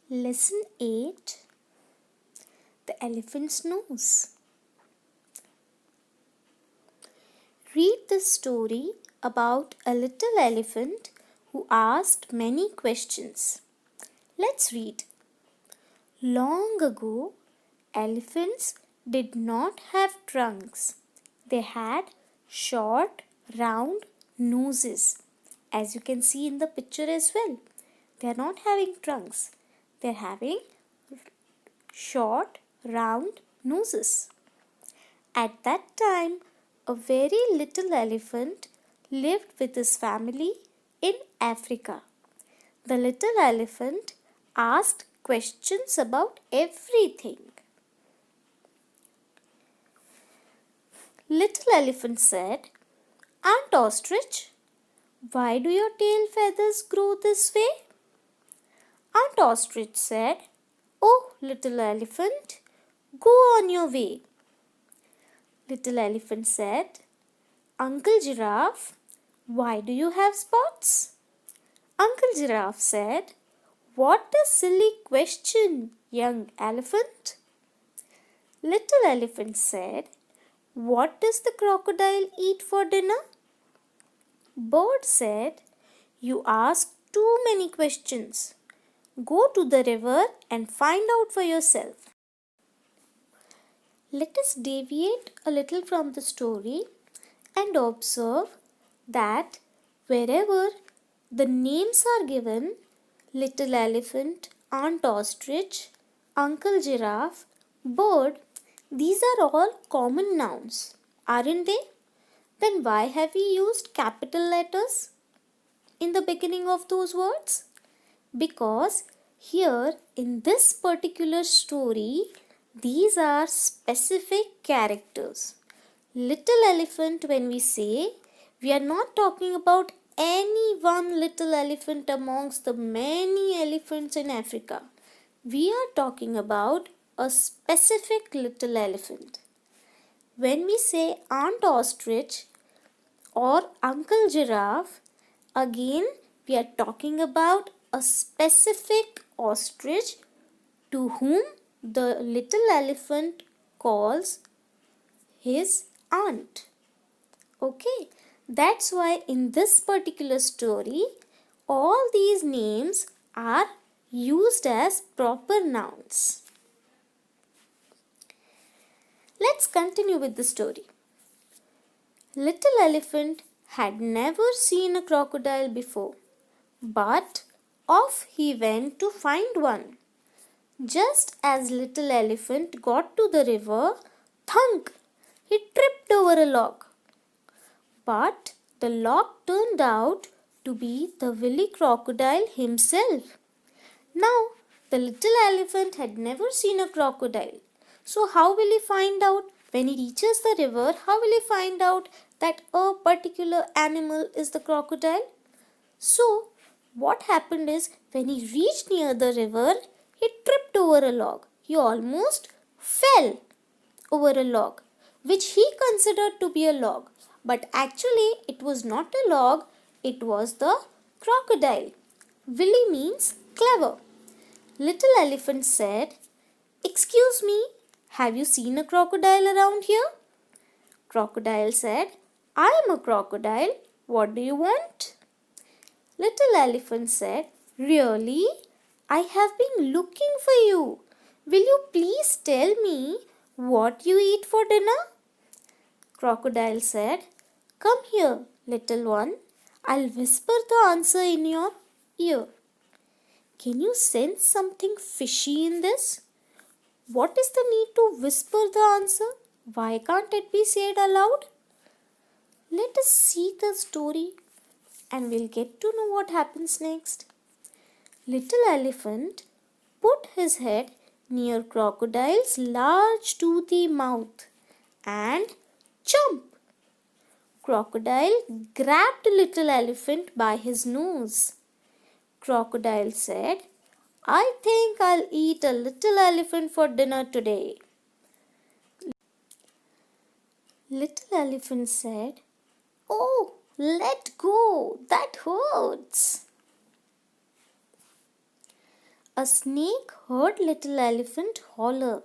Lesson 8. The Elephant's Nose. Read the story about a little elephant who asked many questions. Let's read. Long ago, elephants did not have trunks. They had short, round noses, as you can see in the picture as well. They are not having trunks. They are having short, round noses. At that time, a very little elephant lived with his family in Africa. The little elephant asked questions about everything. Little elephant said, "Aunt Ostrich, why do your tail feathers grow this way?" Aunt Ostrich said, "Oh, little elephant, go on your way." Little elephant said, "Uncle Giraffe, why do you have spots?" Uncle Giraffe said, "What a silly question, young elephant." Little elephant said, "What does the crocodile eat for dinner?" Bird said, "You ask too many questions. Go to the river and find out for yourself." Let us deviate a little from the story and observe that wherever the names are given, little elephant, Aunt Ostrich, Uncle Giraffe, bird, these are all common nouns, aren't they? Then why have we used capital letters in the beginning of those words? Because here in this particular story, these are specific characters. Little elephant, when we say, we are not talking about any one little elephant amongst the many elephants in Africa. We are talking about a specific little elephant. When we say Aunt Ostrich or Uncle Giraffe, again we are talking about a specific ostrich to whom the little elephant calls his aunt. Okay, that's why in this particular story, all these names are used as proper nouns. Let's continue with the story. Little elephant had never seen a crocodile before, but off he went to find one. Just as little elephant got to the river, thunk! He tripped over a log. But the log turned out to be the willy crocodile himself. Now, the little elephant had never seen a crocodile. So how will he find out? When he reaches the river, how will he find out that a particular animal is the crocodile? So, what happened is, when he reached near the river, he tripped over a log. He almost fell over a log, which he considered to be a log. But actually, it was not a log, it was the crocodile. Willy means clever. Little elephant said, "Excuse me, have you seen a crocodile around here?" Crocodile said, "I am a crocodile. What do you want?" Little elephant said, "Really? I have been looking for you. Will you please tell me what you eat for dinner?" Crocodile said, "Come here, little one. I'll whisper the answer in your ear." Can you sense something fishy in this? What is the need to whisper the answer? Why can't it be said aloud? Let us see the story and we'll get to know what happens next. Little elephant put his head near crocodile's large toothy mouth and chomp! Crocodile grabbed little elephant by his nose. Crocodile said, "I think I'll eat a little elephant for dinner today." Little Elephant said, "Oh, let go, that hurts." A snake heard Little Elephant holler.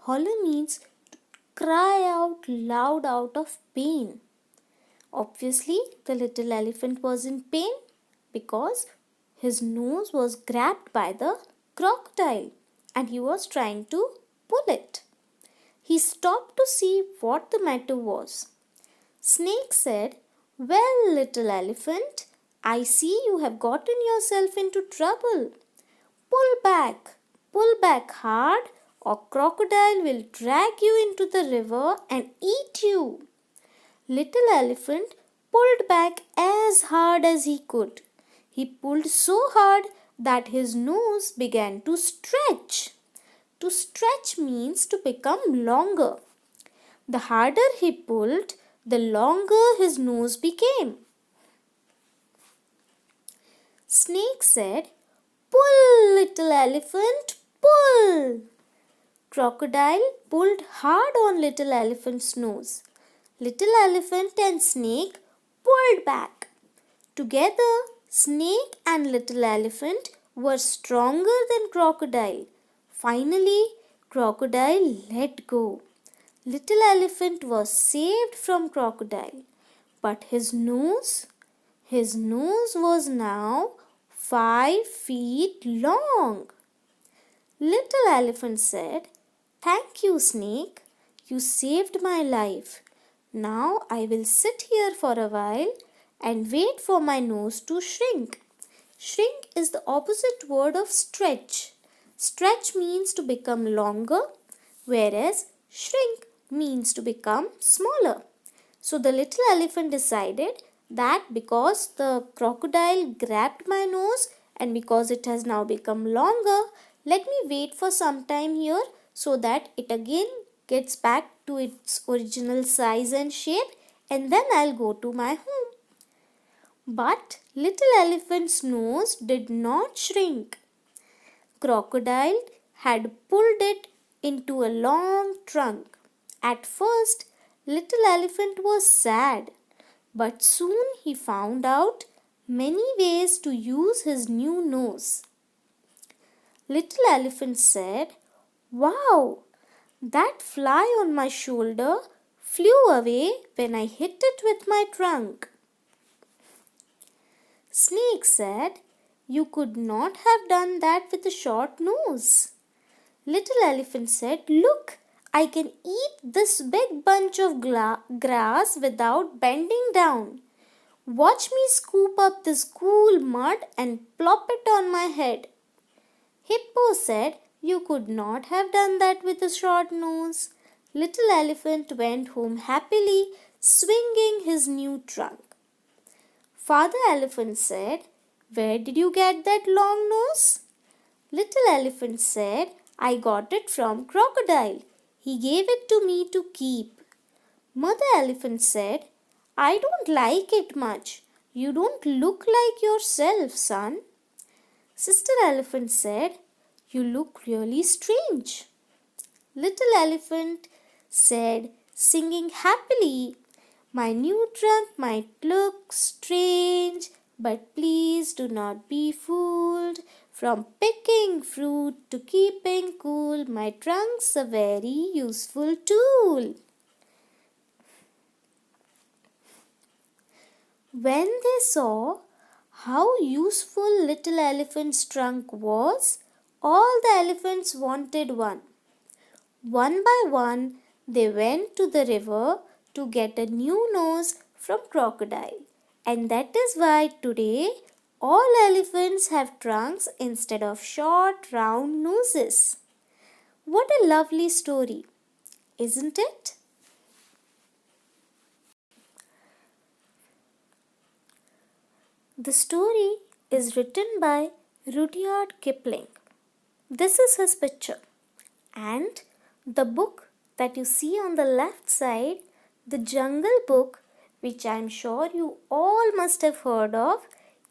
Holler means to cry out loud out of pain. Obviously, the little elephant was in pain because his nose was grabbed by the crocodile and he was trying to pull it. He stopped to see what the matter was. Snake said, "Well, little elephant, I see you have gotten yourself into trouble. Pull back hard, or crocodile will drag you into the river and eat you." Little Elephant pulled back as hard as he could. He pulled so hard that his nose began to stretch. To stretch means to become longer. The harder he pulled, the longer his nose became. Snake said, "Pull, little elephant, pull." Crocodile pulled hard on little elephant's nose. Little elephant and snake pulled back. Together, snake and little elephant were stronger than crocodile. Finally, crocodile let go. Little elephant was saved from crocodile, but his nose was now 5 feet long. Little elephant said, "Thank you, snake. You saved my life. Now I will sit here for a while and wait for my nose to shrink." Shrink is the opposite word of stretch. Stretch means to become longer, whereas shrink means to become smaller. So the little elephant decided that because the crocodile grabbed my nose and because it has now become longer, let me wait for some time here so that it again gets back to its original size and shape, and then I'll go to my home. But little elephant's nose did not shrink. Crocodile had pulled it into a long trunk. At first, little elephant was sad, but soon he found out many ways to use his new nose. Little elephant said, "Wow, that fly on my shoulder flew away when I hit it with my trunk." Snake said, "You could not have done that with a short nose." Little elephant said, "Look, I can eat this big bunch of grass without bending down. Watch me scoop up this cool mud and plop it on my head." Hippo said, "You could not have done that with a short nose." Little elephant went home happily, swinging his new trunk. Father elephant said, "Where did you get that long nose?" Little elephant said, "I got it from crocodile. He gave it to me to keep." Mother elephant said, "I don't like it much. You don't look like yourself, son." Sister elephant said, "You look really strange." Little elephant said, singing happily, "My new trunk might look strange, but please do not be fooled. From picking fruit to keeping cool, my trunk's a very useful tool." When they saw how useful little elephant's trunk was, all the elephants wanted one. One by one, they went to the river to get a new nose from crocodile. And that is why today all elephants have trunks instead of short, round noses. What a lovely story, isn't it? The story is written by Rudyard Kipling. This is his picture. And the book that you see on the left side, the Jungle Book, which I am sure you all must have heard of.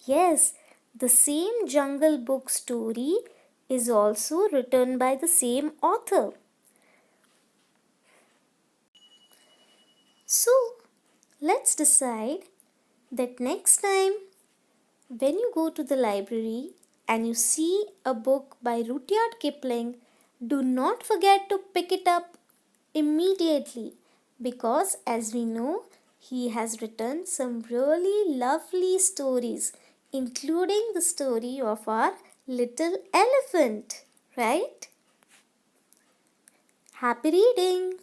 Yes, the same Jungle Book story is also written by the same author. So, let's decide that next time when you go to the library and you see a book by Rudyard Kipling, do not forget to pick it up immediately, because as we know, he has written some really lovely stories, including the story of our little elephant, right? Happy reading!